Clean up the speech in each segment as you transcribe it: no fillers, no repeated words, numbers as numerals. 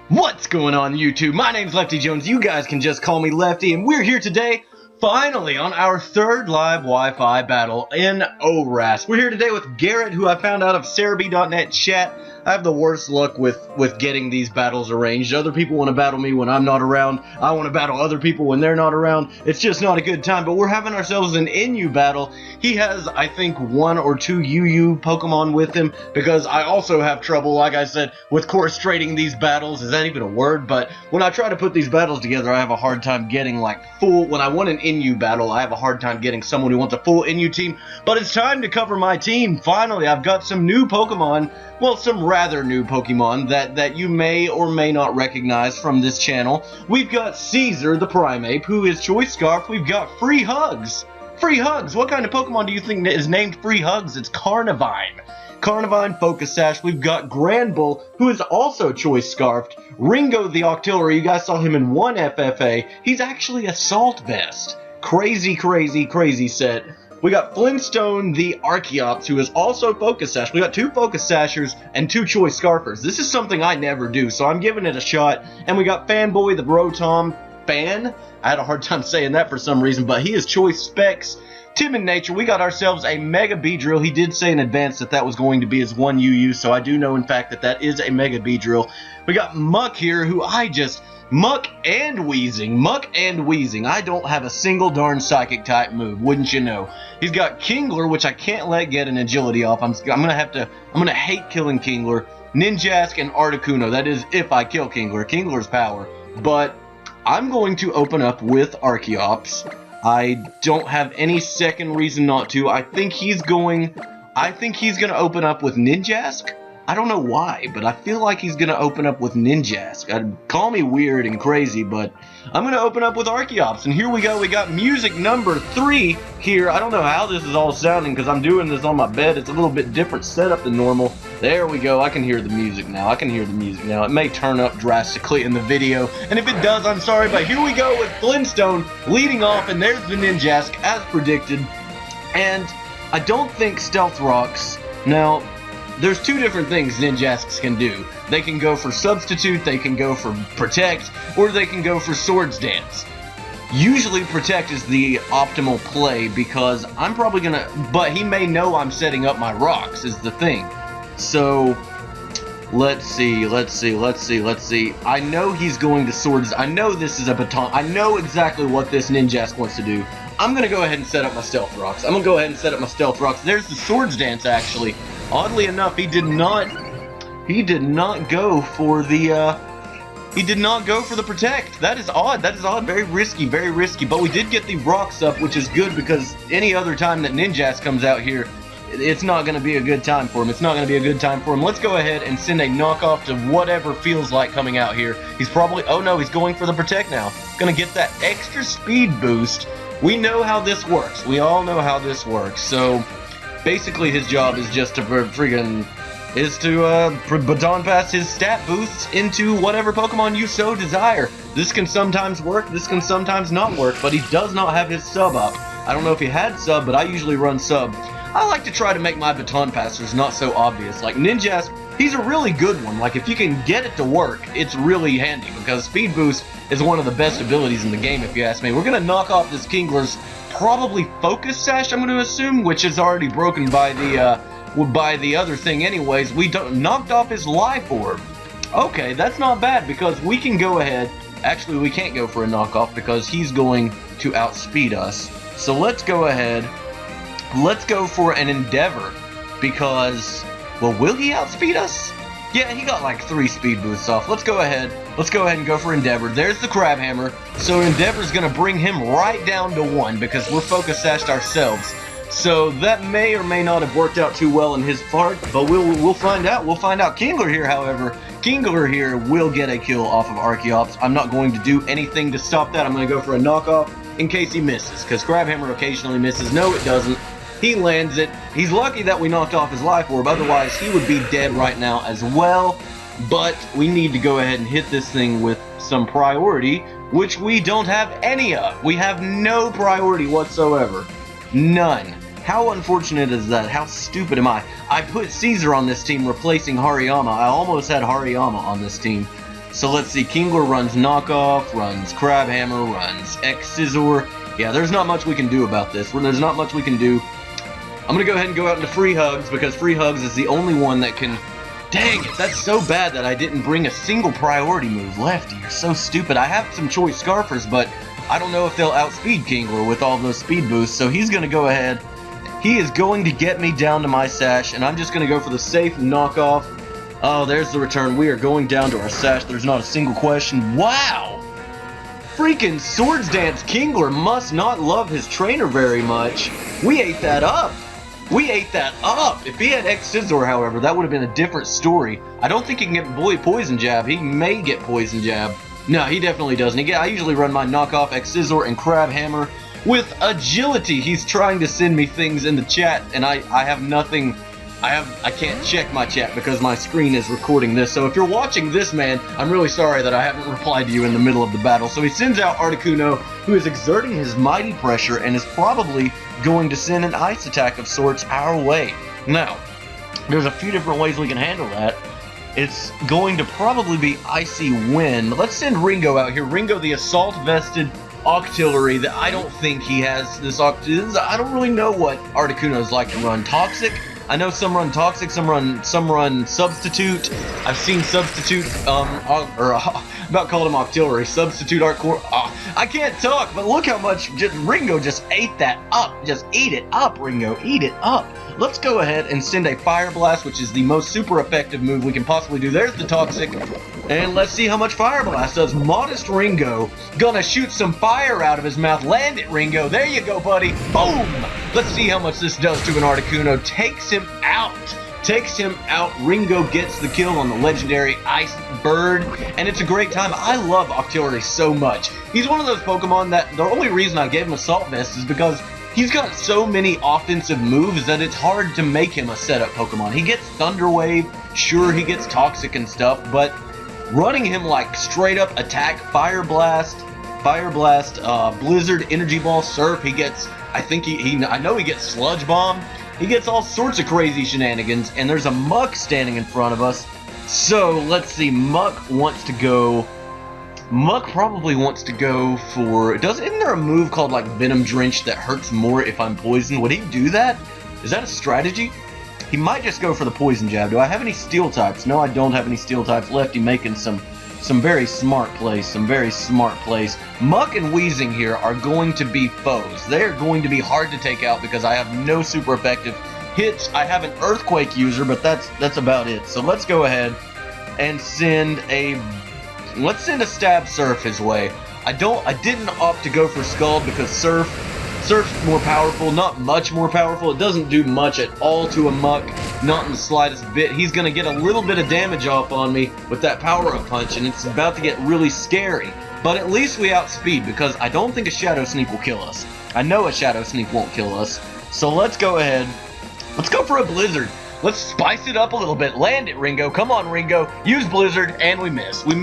What's going on YouTube? My name's Lefty Jones. You guys can just call me Lefty, and we're here today finally on our third live Wi-Fi battle in ORAS. We're here today with Garett, who I found out of Serebii Chat. I have the worst luck with getting these battles arranged. Other people want to battle me when I'm not around. I want to battle other people when they're not around. It's just not a good time, but we're having ourselves an NU battle. He has, I think, 1 or 2 UU Pokemon with him, because I also have trouble, like I said, with chorestrating these battles. Is that even a word? But when I try to put these battles together, I have a hard time getting, like, full. When I want an NU battle, I have a hard time getting someone who wants a full NU team. But it's time to cover my team. Finally, I've got some new Pokemon. Well, some rather new Pokemon that you may or may not recognize from this channel. We've got Caesar, the Primeape, who is Choice Scarf. We've got Free Hugs. Free Hugs! What kind of Pokemon do you think is named Free Hugs? It's Carnivine. Carnivine Focus Sash. We've got Granbull, who is also Choice Scarfed. Ringo the Octillery. You guys saw him in one FFA. He's actually Assault Vest. Crazy, crazy, crazy set. We got Flintstone the Archeops, who is also Focus Sash. We got 2 Focus Sashers and 2 Choice Scarfers. This is something I never do, so I'm giving it a shot. And we got Fanboy the Rotom Fan. I had a hard time saying that for some reason, but he is Choice Specs. Timid Nature, we got ourselves a Mega Beedrill. He did say in advance that that was going to be his 1 UU, so I do know in fact that that is a Mega Beedrill. We got Muck here, who Muck and Wheezing. I don't have a single darn Psychic type move, wouldn't you know? He's got Kingler, which I can't let get an agility off. I'm gonna hate killing Kingler. Ninjask and Articuno. That is if I kill Kingler. Kingler's power. But I'm going to open up with Archeops. I don't have any second reason not to. I think he's gonna open up with Ninjask. I don't know why, but I feel like he's going to open up with Ninjask. Call me weird and crazy, but I'm going to open up with Archeops. And here we go. We got music number 3 here. I don't know how this is all sounding because I'm doing this on my bed. It's a little bit different setup than normal. There we go. I can hear the music now. It may turn up drastically in the video. And if it does, I'm sorry, but here we go with Flintstone leading off. And there's the Ninjask as predicted. And I don't think Stealth Rocks. Now, there's 2 different things Ninjasks can do. They can go for Substitute, they can go for Protect, or they can go for Swords Dance. Usually Protect is the optimal play because I'm probably gonna... But he may know I'm setting up my rocks is the thing. So, let's see. I know he's going to Swords... I know this is a baton. I know exactly what this Ninjask wants to do. I'm gonna go ahead and set up my Stealth Rocks. There's the Swords Dance, actually. Oddly enough, he did not go for the Protect. That is odd. Very risky, But we did get the rocks up, which is good because any other time that Ninjask comes out here, it's not going to be a good time for him. Let's go ahead and send a knockoff to whatever feels like coming out here. He's probably... Oh no, he's going for the Protect now. Going to get that extra speed boost. We know how this works. We all know how this works. So... basically, his job is just to baton pass his stat boosts into whatever Pokemon you so desire. This can sometimes work, this can sometimes not work, but he does not have his sub up. I don't know if he had sub, but I usually run sub. I like to try to make my baton passers not so obvious. Like Ninjask, he's a really good one. Like if you can get it to work, it's really handy because Speed Boost is one of the best abilities in the game, if you ask me. We're gonna knock off this Kingler's probably Focus Sash, I'm going to assume, which is already broken by the other thing anyways. We knocked off his Life Orb. Okay, that's not bad because we can go ahead. Actually, we can't go for a knockoff because he's going to outspeed us. So let's go ahead. Let's go for an Endeavor because, well, will he outspeed us? Yeah, he got like 3 speed boosts off. Let's go ahead and go for Endeavor. There's the Crab Hammer. So Endeavor's gonna bring him right down to 1 because we're Focus Sashed ourselves. So that may or may not have worked out too well in his part, but we'll find out. Kingler here, however, will get a kill off of Archeops. I'm not going to do anything to stop that. I'm gonna go for a knockoff in case he misses, because Crab Hammer occasionally misses. No, it doesn't. He lands it. He's lucky that we knocked off his Life Orb, otherwise he would be dead right now as well. But we need to go ahead and hit this thing with some priority, which we don't have any of. We have no priority whatsoever. None. How unfortunate is that? How stupid am I? I put Caesar on this team replacing Hariyama. I almost had Hariyama on this team. So let's see, Kingler runs Knockoff, runs Crab Hammer, runs X-Scissor. Yeah, there's not much we can do about this. There's not much we can do. I'm going to go ahead and go out into Free Hugs, because Free Hugs is the only one that can... Dang it, that's so bad that I didn't bring a single priority move. Lefty, you're so stupid. I have some choice Scarfers, but I don't know if they'll outspeed Kingler with all those speed boosts, so he's going to go ahead. He is going to get me down to my sash, and I'm just going to go for the safe Knockoff. Oh, there's the return. We are going down to our sash. There's not a single question. Wow! Freaking Swords Dance Kingler must not love his trainer very much. We ate that up. We ate that up. If he had X-Scissor, however, that would have been a different story. I don't think he can get Bully Poison Jab. He may get Poison Jab. No, he definitely doesn't. I usually run my Knockoff, X-Scissor, and Crab Hammer with agility. He's trying to send me things in the chat, and I have nothing. I can't check my chat because my screen is recording this. So if you're watching this, man, I'm really sorry that I haven't replied to you in the middle of the battle. So he sends out Articuno, who is exerting his mighty pressure and is probably going to send an ice attack of sorts our way. Now, there's a few different ways we can handle that. It's going to probably be Icy Wind. Let's send Ringo out here. Ringo, the Assault Vested Octillery, that I don't think he has this I don't really know what Articunos like to run. Toxic? I know some run Toxic, some run Substitute. I've seen Substitute, about called him Octillery. Substitute Artcore. I can't talk, but look how much Ringo just ate that up. Just eat it up, Ringo. Eat it up. Let's go ahead and send a Fire Blast, which is the most super effective move we can possibly do. There's the Toxic. And let's see how much Fire Blast does. Modest Ringo gonna shoot some fire out of his mouth. Land it, Ringo. There you go, buddy. Boom! Let's see how much this does to an Articuno. Takes him out. Takes him out. Ringo gets the kill on the legendary Ice Bird, and it's a great time. I love Octillery so much. He's one of those Pokemon that the only reason I gave him Assault Vest is because he's got so many offensive moves that it's hard to make him a setup Pokemon. He gets Thunder Wave, sure, he gets Toxic and stuff, but running him like straight up attack, Fire Blast, Blizzard, Energy Ball, Surf, he gets, I know he gets Sludge Bomb. He gets all sorts of crazy shenanigans, and there's a Muck standing in front of us. So, let's see, Muck probably wants to go for... Isn't there a move called, like, Venom Drench that hurts more if I'm poisoned? Would he do that? Is that a strategy? He might just go for the Poison Jab. Do I have any Steel types? No, I don't have any Steel types. Lefty making some very smart plays, Muck and Weezing here are going to be foes. They are going to be hard to take out because I have no super effective hits. I have an Earthquake user, but that's about it. So let's go ahead and send a Stab Surf his way. I didn't opt to go for Scald because Surf's more powerful, not much more powerful. It doesn't do much at all to a Muck, not in the slightest bit. He's going to get a little bit of damage off on me with that Power-Up Punch, and it's about to get really scary. But at least we outspeed, because I don't think a Shadow Sneak will kill us. I know a Shadow Sneak won't kill us. So let's go ahead. Let's go for a Blizzard. Let's spice it up a little bit. Land it, Ringo. Come on, Ringo. Use Blizzard, and we missed. We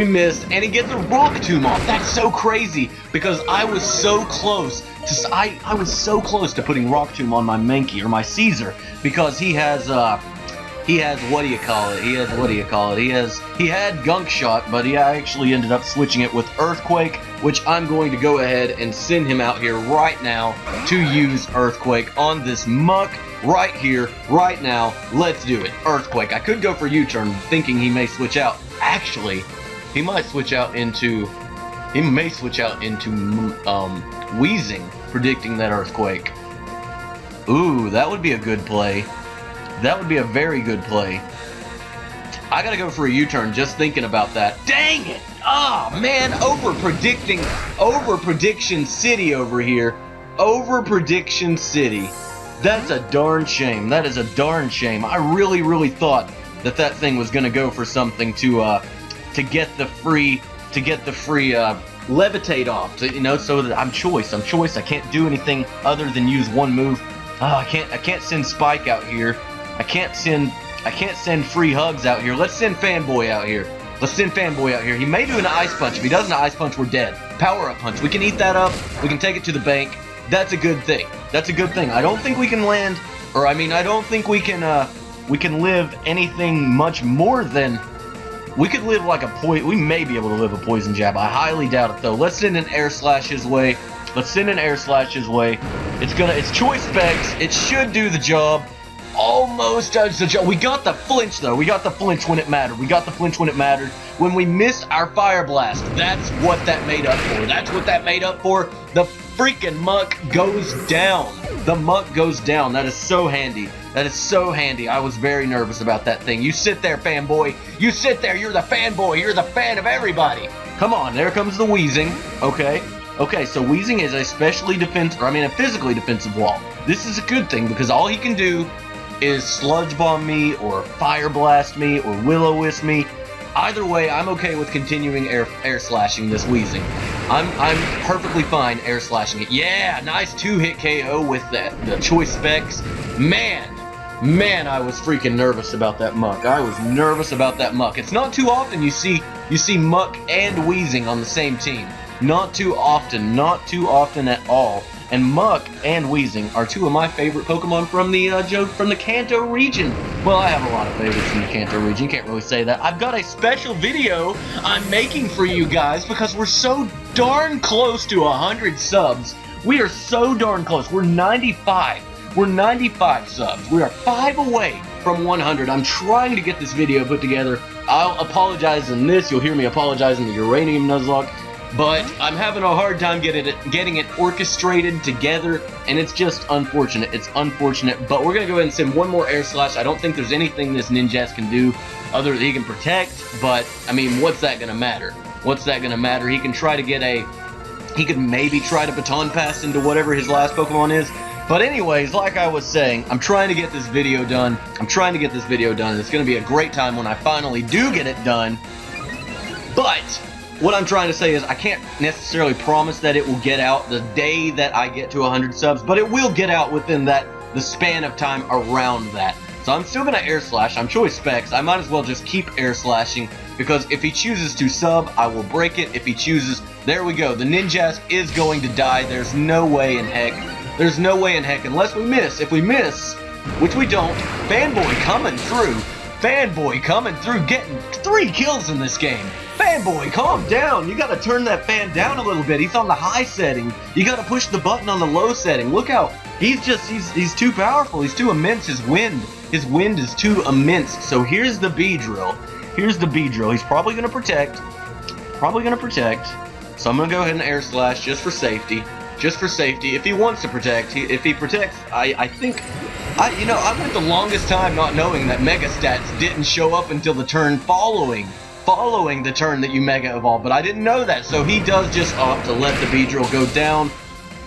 missed, and he gets a Rock Tomb off. That's so crazy, because I was so close to I was so close to putting Rock Tomb on my Mankey or my Caesar, because he has what do you call it? He had Gunk Shot, but he actually ended up switching it with Earthquake, which I'm going to go ahead and send him out here right now to use Earthquake on this Muck right here, right now. Let's do it. Earthquake. I could go for U-turn, thinking he may switch out. Actually, he might switch out into Weezing, predicting that Earthquake. Ooh, that would be a good play. That would be a very good play. I gotta go for a U-turn just thinking about that. Dang it! Oh man, over-prediction city over here. Over-prediction city. That's a darn shame. That is a darn shame. I really thought that thing was gonna go for something to get the free levitate off, so that I'm choice. I can't do anything other than use one move. Oh, I can't send Spike out here. I can't send Free Hugs out here. Let's send Fanboy out here. He may do an Ice Punch. If he does an Ice Punch, we're dead. Power-Up Punch. We can eat that up. We can take it to the bank. That's a good thing. I don't think we can land, I don't think we can live anything much more than We could live like a we may be able to live a poison jab. I highly doubt it though. Let's send an air slash his way. Let's send an air slash his way. It's choice specs. It should do the job. Almost does the job. We got the flinch though. We got the flinch when it mattered. We got the flinch when it mattered. When we missed our fire blast, that's what that made up for. That's what that made up for. The freaking muck goes down. The muck goes down. That is so handy. That is so handy. I was very nervous about that thing. You sit there, fanboy. You sit there. You're the fanboy. You're the fan of everybody. Come on. There comes the wheezing. Okay. Okay, so wheezing is a physically defensive wall. This is a good thing because all he can do is sludge bomb me or fire blast me or will-o-wisp me. Either way, I'm okay with continuing air slashing this wheezing. I'm perfectly fine air slashing it. Yeah, nice 2-hit KO with the choice specs. Man, I was freaking nervous about that muck. I was nervous about that muck. It's not too often you see muck and wheezing on the same team. Not too often at all. And Muck and Wheezing are two of my favorite Pokemon from the Kanto region. Well, I have a lot of favorites from the Kanto region. Can't really say that. I've got a special video I'm making for you guys because we're so darn close to 100 subs. We are so darn close. We're 95. We're 95 subs. We are 5 away from 100. I'm trying to get this video put together. I'll apologize in this. You'll hear me apologize in the Uranium Nuzlocke. But I'm having a hard time getting it orchestrated together, and it's just unfortunate. It's unfortunate, but we're going to go ahead and send one more air slash. I don't think there's anything this Ninjask can do other than he can protect, but, I mean, what's that going to matter? What's that going to matter? He can try to he could maybe try to baton pass into whatever his last Pokemon is. But anyways, like I was saying, I'm trying to get this video done. It's going to be a great time when I finally do get it done. But what I'm trying to say is I can't necessarily promise that it will get out the day that I get to 100 subs, but it will get out within the span of time around that. So I'm still going to air slash. I'm choice specs. I might as well just keep air slashing because if he chooses to sub, I will break it. If he chooses, there we go. The Ninjask is going to die. There's no way in heck. There's no way in heck unless we miss. If we miss, which we don't, Fanboy coming through. Fanboy coming through, getting 3 kills in this game. Fanboy, calm down. You gotta turn that fan down a little bit. He's on the high setting. You gotta push the button on the low setting. Look how he's too powerful. He's too immense. His wind is too immense. So here's the B drill. Here's the B drill. He's probably gonna protect. So I'm gonna go ahead and air slash just for safety. If he wants to protect, if he protects, I think, I went the longest time not knowing that Mega Stats didn't show up until the turn following the turn that you Mega Evolve, but I didn't know that, so he does just opt to let the Beedrill go down.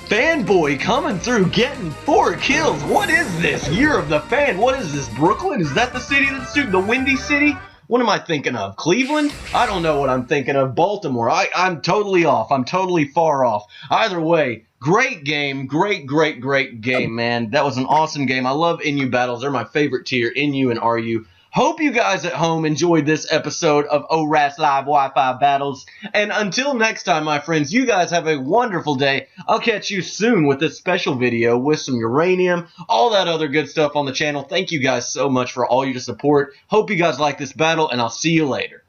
Fanboy coming through, getting 4 kills. What is this? Year of the Fan. What is this, Brooklyn? Is that the city that's the Windy City? What am I thinking of? Cleveland? I don't know what I'm thinking of. Baltimore. I'm totally off. I'm totally far off. Either way, great game. Great game, man. That was an awesome game. I love NU battles. They're my favorite tier, NU and RU. Hope you guys at home enjoyed this episode of ORAS Live Wi-Fi Battles. And until next time, my friends, you guys have a wonderful day. I'll catch you soon with this special video with some uranium, all that other good stuff on the channel. Thank you guys so much for all your support. Hope you guys like this battle, and I'll see you later.